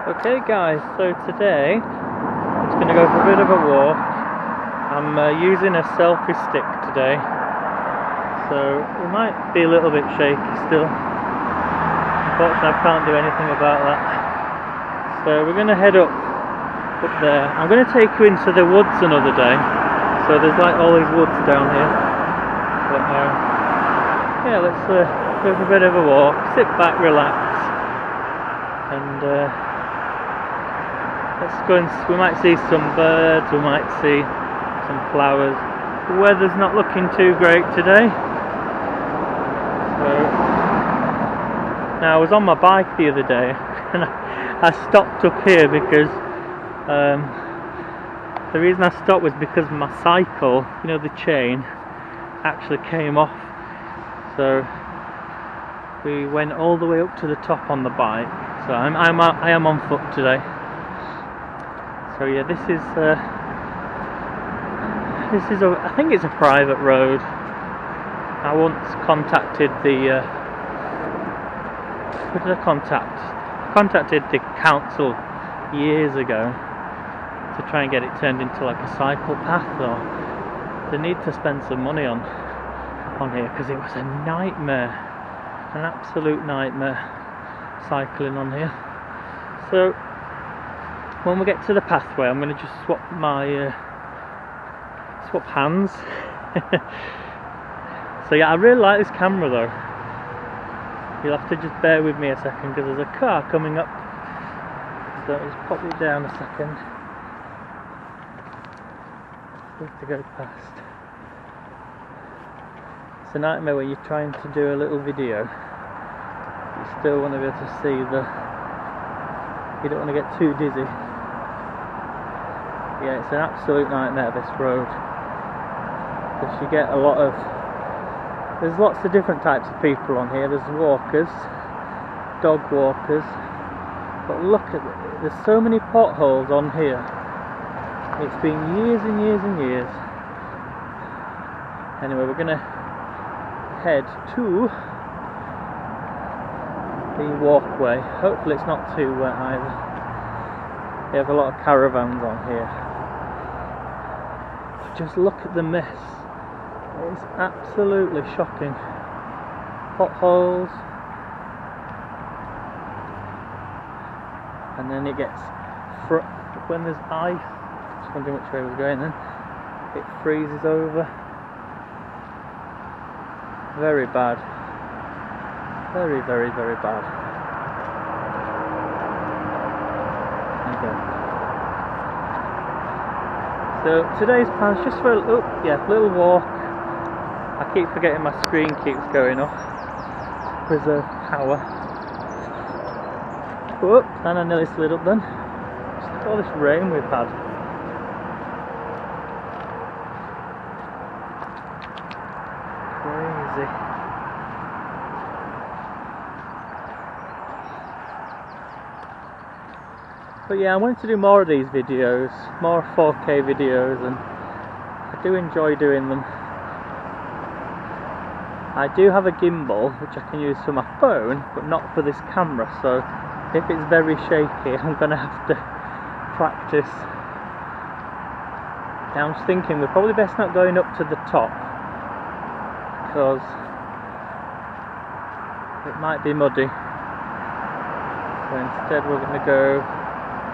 Okay guys, so today I'm just going to go for a bit of a walk. I'm using a selfie stick today, so we might be a little bit shaky still. Unfortunately I can't do anything about that. So we're going to head up there. I'm going to take you into the woods another day. So there's like all these woods down here. But yeah, let's go for a bit of a walk, sit back, relax, and let's go and we might see some birds, we might see some flowers. The weather's not looking too great today. So now I was on my bike the other day and I stopped up here because the reason I stopped was because my cycle, you know, the chain actually came off. So we went all the way up to the top on the bike. So I am on foot today. So yeah, this is I think it's a private road. I once contacted the who did I contact? I contacted the council years ago to try and get it turned into like a cycle path. Or they need to spend some money on here because it was a nightmare, an absolute nightmare cycling on here. So when we get to the pathway, I'm going to just swap hands. So yeah, I really like this camera though. You'll have to just bear with me a second because there's a car coming up. So I'll just pop it down a second. We have to go past. It's a nightmare when you're trying to do a little video. You still want to be able to see you don't want to get too dizzy. Yeah, it's an absolute nightmare, this road, because you get there's lots of different types of people on here. There's walkers, dog walkers, but look at it, there's so many potholes on here. It's been years and years and years. Anyway, we're gonna head to the walkway. Hopefully it's not too wet either. We have a lot of caravans on here. Just look at the mess. It's absolutely shocking. Potholes, and then it gets when there's ice. Just wondering which way we're going then. It freezes over. Very bad. Very, very, very bad. Okay. So today's plan is just for a little walk. I keep forgetting my screen keeps going off. Preserve power. Whoop, and I nearly slid up then. Just look at all this rain we've had. Crazy. But yeah, I wanted to do more of these videos, more 4K videos, and I do enjoy doing them. I do have a gimbal which I can use for my phone, but not for this camera, so if it's very shaky I'm going to have to practice. Now I'm just thinking we're probably best not going up to the top because it might be muddy. So instead we're going to go,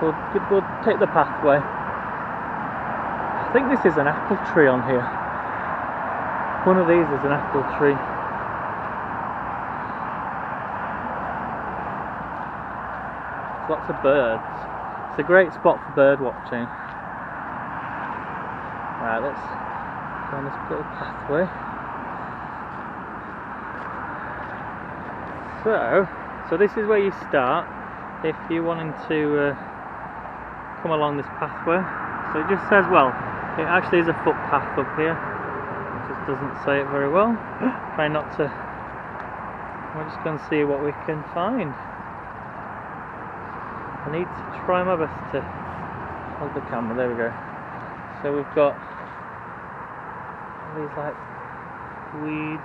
we'll take the pathway. I think this is an apple tree on here. One of these is an apple tree. There's lots of birds. It's a great spot for bird watching. Right, let's go on this little pathway. So this is where you start if you're wanting to come along this pathway. So it just says, well, it actually is a footpath up here. Doesn't say it very well. Try not to. We're just going to see what we can find. I need to try my best to hold the camera. There we go. So we've got these like weeds.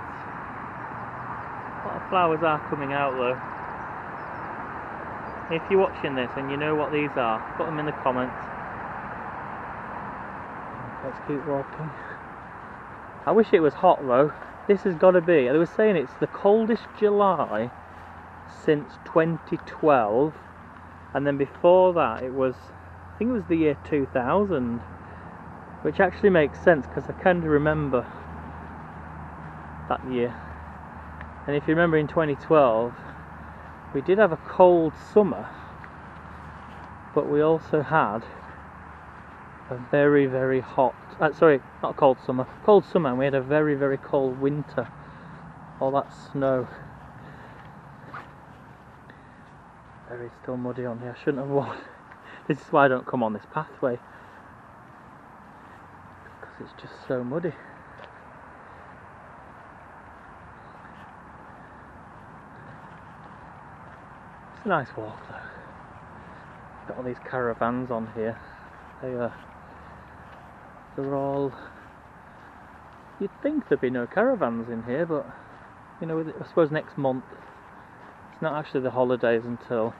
A lot of flowers are coming out though. If you're watching this and you know what these are, put them in the comments. Let's keep walking. I wish it was hot though. This has got to be, they were saying it's the coldest July since 2012, and then before that it was, I think it was the year 2000, which actually makes sense because I kind of remember that year. And if you remember in 2012 we did have a cold summer, but we also had a very, very hot, sorry, not a cold summer, and we had a very, very cold winter. All that snow. Very still muddy on here. I shouldn't have walked. This is why I don't come on this pathway, because it's just so muddy. It's a nice walk though. Got all these caravans on here. They're all, you'd think there'd be no caravans in here, but you know, I suppose next month, it's not actually the holidays until,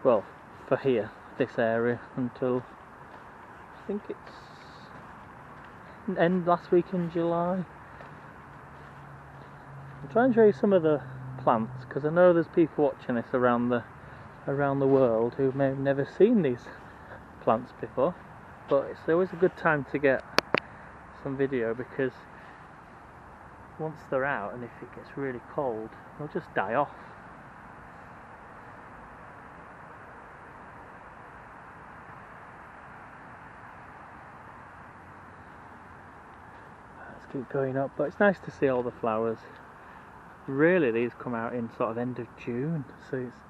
well, for here, this area, until I think it's end last week in July. I'll try and show you some of the plants, because I know there's people watching this around the world who may have never seen these plants before, but it's always a good time to get some video, because once they're out and if it gets really cold they'll just die off. Let's keep going up, but it's nice to see all the flowers. Really, these come out in sort of end of June, so it's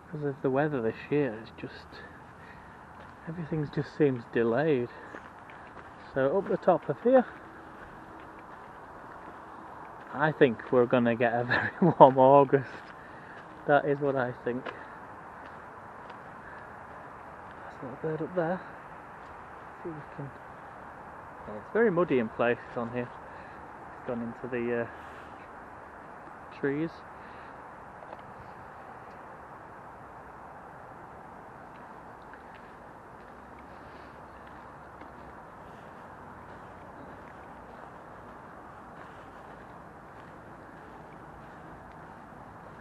because of the weather this year, it's just, everything just seems delayed. So up the top of here, I think we're going to get a very warm August. That is what I think. There's a little bird up there. Let's see if we can. Yeah, it's very muddy in places on here. It's gone into the trees.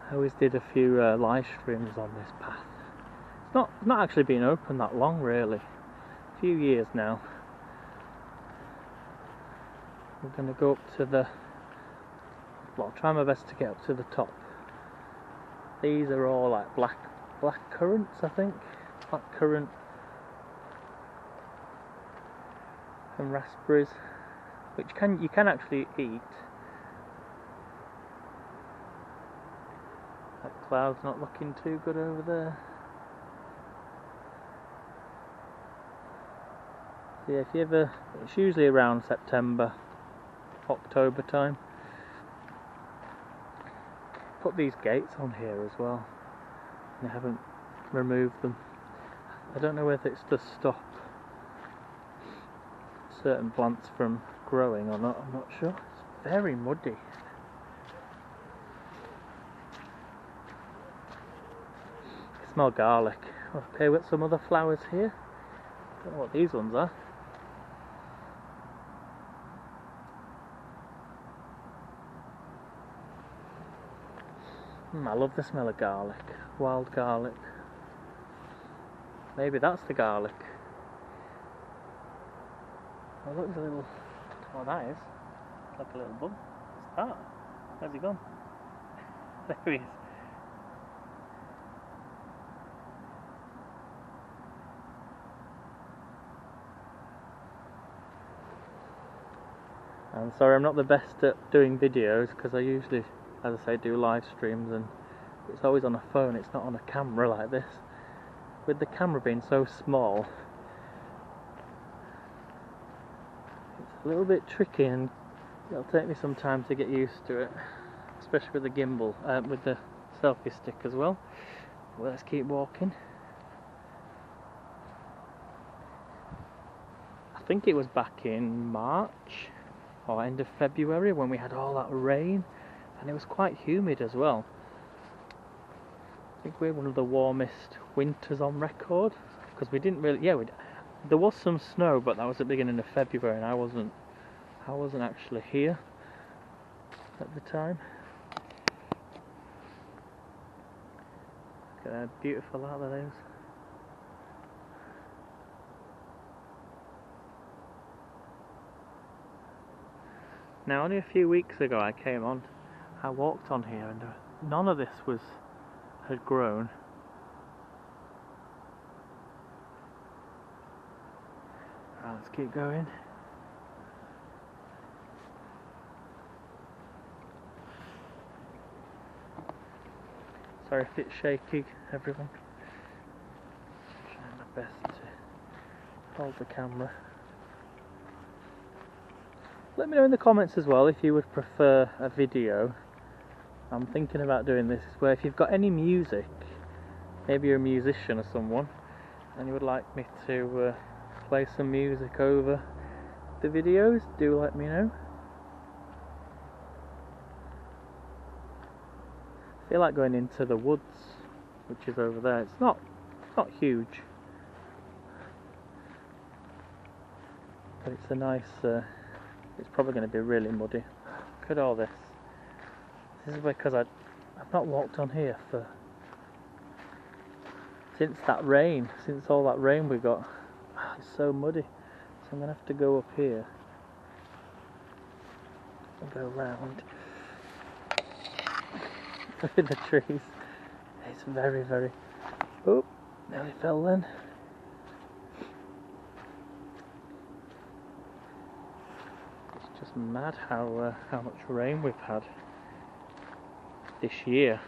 I always did a few live streams on this path. It's not actually been open that long really, a few years now. We're going to go up to the, well, I'll try my best to get up to the top. These are all like black currants, I think, black currant and raspberries, which you can actually eat. That cloud's not looking too good over there. So yeah, if you ever, it's usually around September, October time. Put these gates on here as well. They haven't removed them. I don't know whether it's to stop certain plants from growing or not, I'm not sure. It's very muddy. I smell garlic. Okay, with some other flowers here. Don't know what these ones are. I love the smell of garlic. Wild garlic. Maybe that's the garlic. Oh look, there's a little, oh that is, it's like a little bug. What's that? Where's he gone? There he is. I'm sorry, I'm not the best at doing videos because I usually, as I say, do live streams and it's always on a phone, it's not on a camera like this. With the camera being so small, it's a little bit tricky and it'll take me some time to get used to it, especially with the gimbal, with the selfie stick as well. Well, let's keep walking. I think it was back in March or end of February when we had all that rain and it was quite humid as well. I think we had one of the warmest winters on record, because we didn't really, there was some snow, but that was at the beginning of February and I wasn't actually here at the time. Look at how beautiful that is. Now only a few weeks ago I walked on here and none of this had grown. Right, let's keep going. Sorry if it's shaky, everyone. Trying my best to hold the camera. Let me know in the comments as well if you would prefer a video. I'm thinking about doing this where if you've got any music, maybe you're a musician or someone, and you would like me to play some music over the videos, do let me know. I feel like going into the woods, which is over there. It's not huge, but it's a nice. It's probably going to be really muddy. Look at all this. This is because I've not walked on here since all that rain we got. It's so muddy, so I'm going to have to go up here and go round. Look at the trees. It's very, very. Oh, nearly fell then. It's just mad how much rain we've had this year.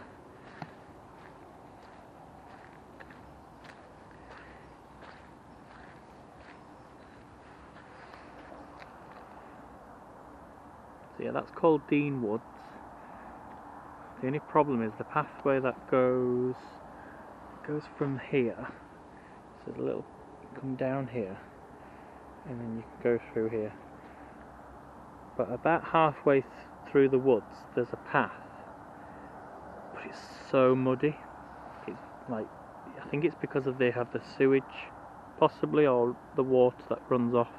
So yeah, that's called Dean Woods. The only problem is the pathway that goes from here. So a little, come down here, and then you can go through here. But about halfway through the woods, there's a path, but it's so muddy. It's like, I think it's because they have the sewage, possibly, or the water that runs off,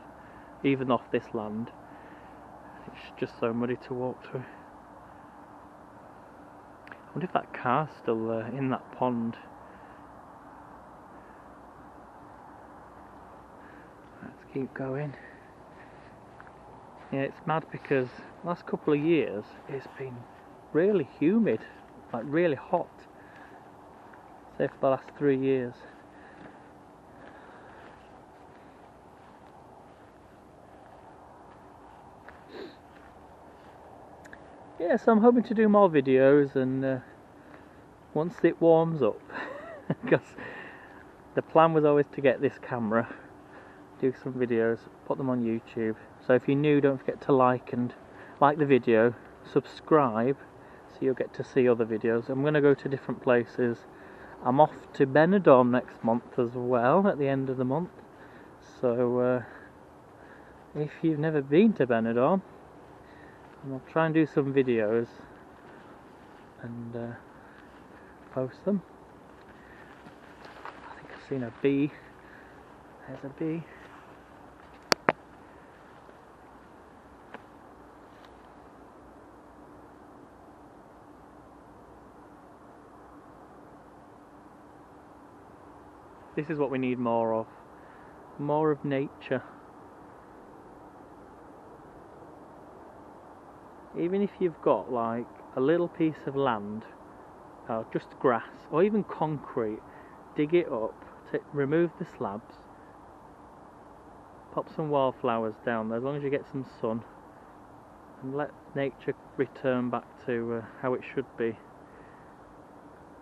even off this land. It's just so muddy to walk through. I wonder if that car's still in that pond. Let's keep going. Yeah, it's mad because the last couple of years it's been really humid, like really hot. Say for the last 3 years. Yeah, so I'm hoping to do more videos, and once it warms up, because the plan was always to get this camera, do some videos, put them on YouTube. So if you're new, don't forget to like the video, subscribe, so you'll get to see other videos. I'm going to go to different places. I'm off to Benidorm next month as well, at the end of the month. So if you've never been to Benidorm, I'll try and do some videos and post them. I think I've seen a bee. There's a bee. This is what we need more of. More of nature. Even if you've got like a little piece of land, just grass, or even concrete, dig it up, remove the slabs, pop some wildflowers down there, as long as you get some sun, and let nature return back to how it should be.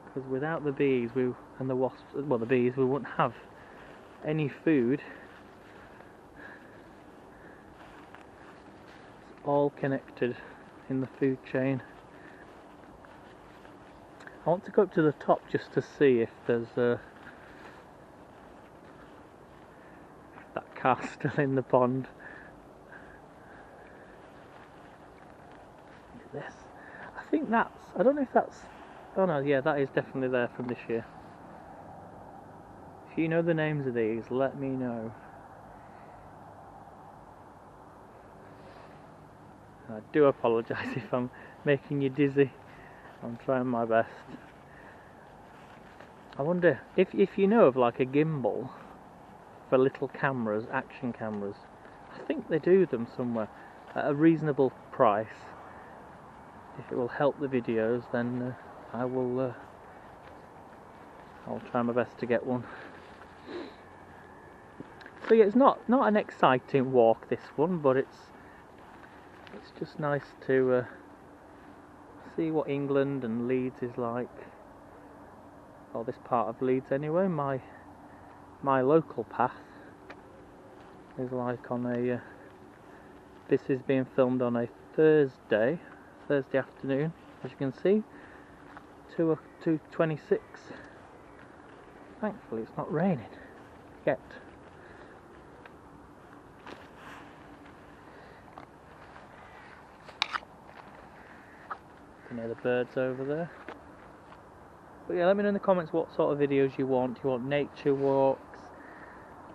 Because without the bees and the wasps, well, the bees, we wouldn't have any food. It's all connected in the food chain. I want to go up to the top just to see if there's if that car's still in the pond. Look at this. I think I don't know if that's Oh no, yeah, that is definitely there from this year. If you know the names of these, let me know. I do apologise if I'm making you dizzy. I'm trying my best. I wonder if you know of like a gimbal for little cameras, action cameras. I think they do them somewhere at a reasonable price. If it will help the videos, then I'll try my best to get one. So yeah, it's not an exciting walk, this one, but it's just nice to see what England and Leeds is like. Or this part of Leeds anyway. My local path is like on a this is being filmed on a Thursday afternoon, as you can see, 2:26. Thankfully it's not raining yet. You know, the birds over there. But yeah, let me know in the comments what sort of videos you want. Do you want nature walks?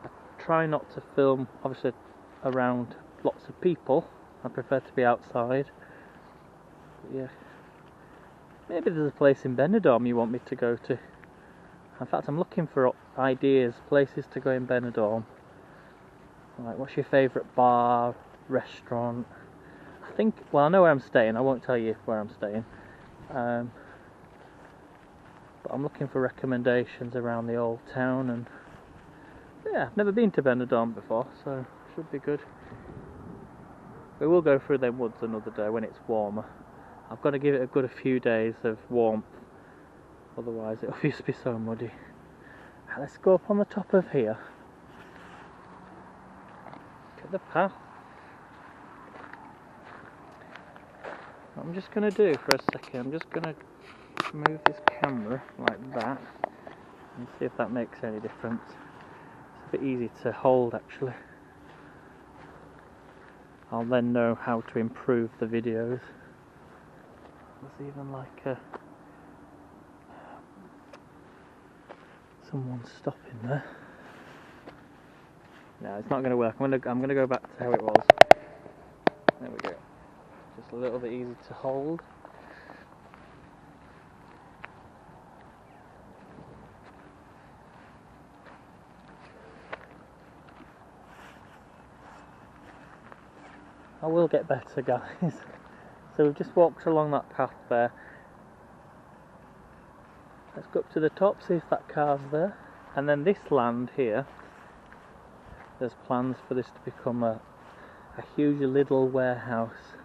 I try not to film, obviously, around lots of people. I prefer to be outside. But yeah, maybe there's a place in Benidorm you want me to go to. In fact, I'm looking for ideas, places to go in Benidorm. Like, what's your favourite bar, restaurant? I think, well, I know where I'm staying. I won't tell you where I'm staying. But I'm looking for recommendations around the old town, and yeah, I've never been to Benidorm before, so it should be good. We will go through them woods another day when it's warmer. I've got to give it a good few days of warmth, otherwise it'll just be so muddy. Let's go up on the top of here. Look at the path. What I'm just going to do for a second, I'm just going to move this camera like that and see if that makes any difference. It's a bit easy to hold actually. I'll then know how to improve the videos. There's even like someone stopping there. No, it's not going to work. I'm going to go back to how it was. There we go. Just a little bit easy to hold. I will get better, guys. So we've just walked along that path there. Let's go up to the top, see if that car's there. And then this land here, there's plans for this to become a huge little warehouse.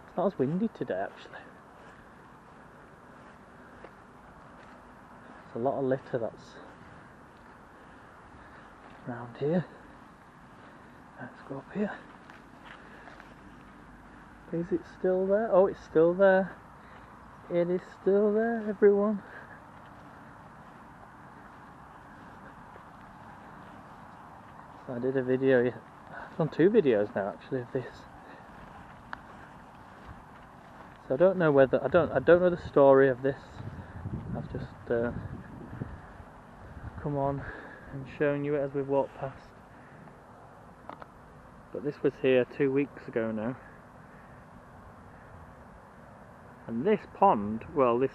It's not as windy today actually. There's a lot of litter that's around here. Let's go up here. Is it still there? Oh, it's still there. It is still there, everyone. So I did a video, I've done 2 videos now actually of this. So I don't know whether, I don't know the story of this. I've just come on and shown you it as we've walked past. But this was here 2 weeks ago now. And this pond, well this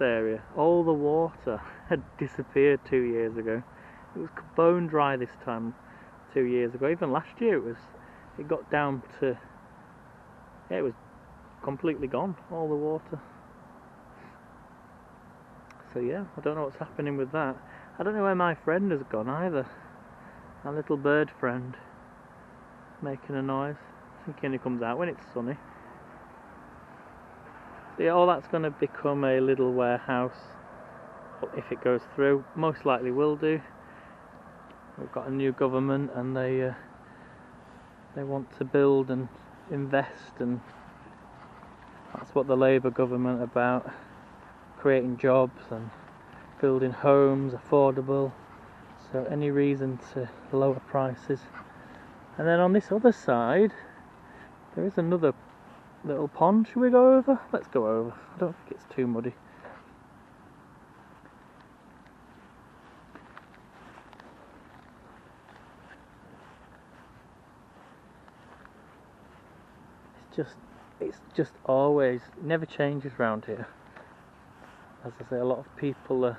area, all the water had disappeared 2 years ago. It was bone dry this time 2 years ago. Even last year it got down to, yeah, it was completely gone, all the water. So yeah, I don't know what's happening with that. I don't know where my friend has gone either. My little bird friend. Making a noise. I think he only comes out when it's sunny. So yeah, all that's going to become a little warehouse if it goes through. Most likely will do. We've got a new government and they want to build and invest, and that's what the Labour government are about, creating jobs and building homes affordable, so any reason to lower prices. And then on this other side there is another little pond. Should we go over? Let's go over. I don't think it's too muddy. It's just always, it never changes around here. As I say, a lot of people are,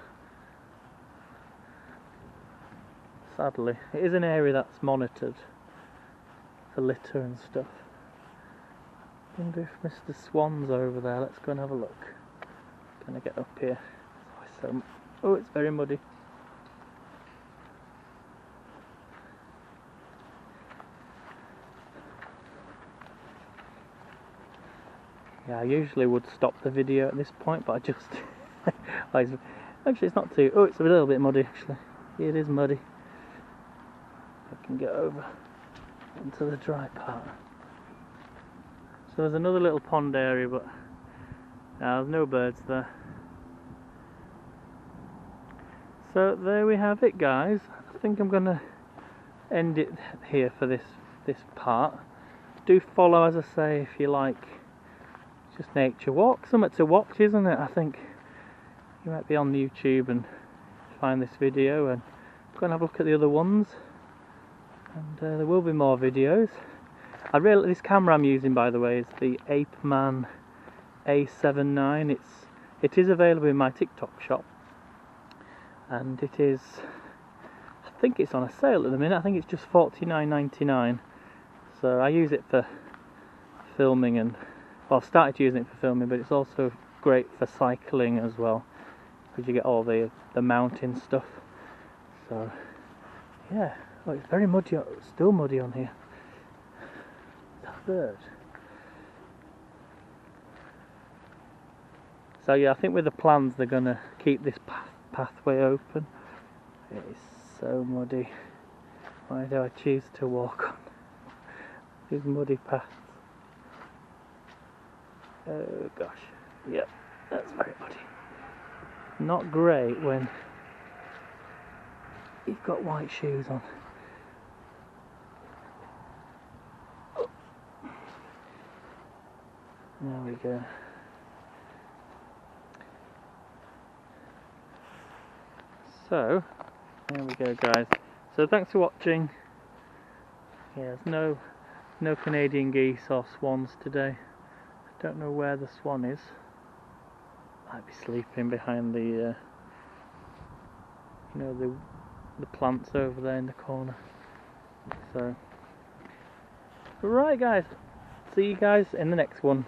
sadly, it is an area that's monitored for litter and stuff. I wonder if Mr. Swan's over there. Let's go and have a look. Gonna get up here. Oh, it's very muddy. Yeah, I usually would stop the video at this point, but I just actually it's not too. Oh, it's a little bit muddy actually. It is muddy. I can get over into the dry part. So there's another little pond area, but there's no birds there. So there we have it, guys. I think I'm gonna end it here for this part. Do follow, as I say, if you like just nature walk. Something to watch, isn't it? I think you might be on YouTube and find this video and go and have a look at the other ones. And there will be more videos. This camera I'm using, by the way, is the Apeman A79. It is available in my TikTok shop, and it is, I think it's on a sale at the minute. I think it's just $49.99. So I use it for filming, and well, I've started using it for filming, but it's also great for cycling as well, because you get all the mountain stuff. So yeah, oh, it's very muddy, still muddy on here. That bird. So yeah, I think with the plans they're gonna keep this pathway open. It is so muddy. Why do I choose to walk on these muddy paths? Oh gosh, yep, that's very muddy. Not great when you've got white shoes on. Oh. There we go. So, there we go, guys. So thanks for watching. Yeah, there's no Canadian geese or swans today. Don't know where the swan is. Might be sleeping behind the, you know, the plants over there in the corner. So, right, guys. See you guys in the next one.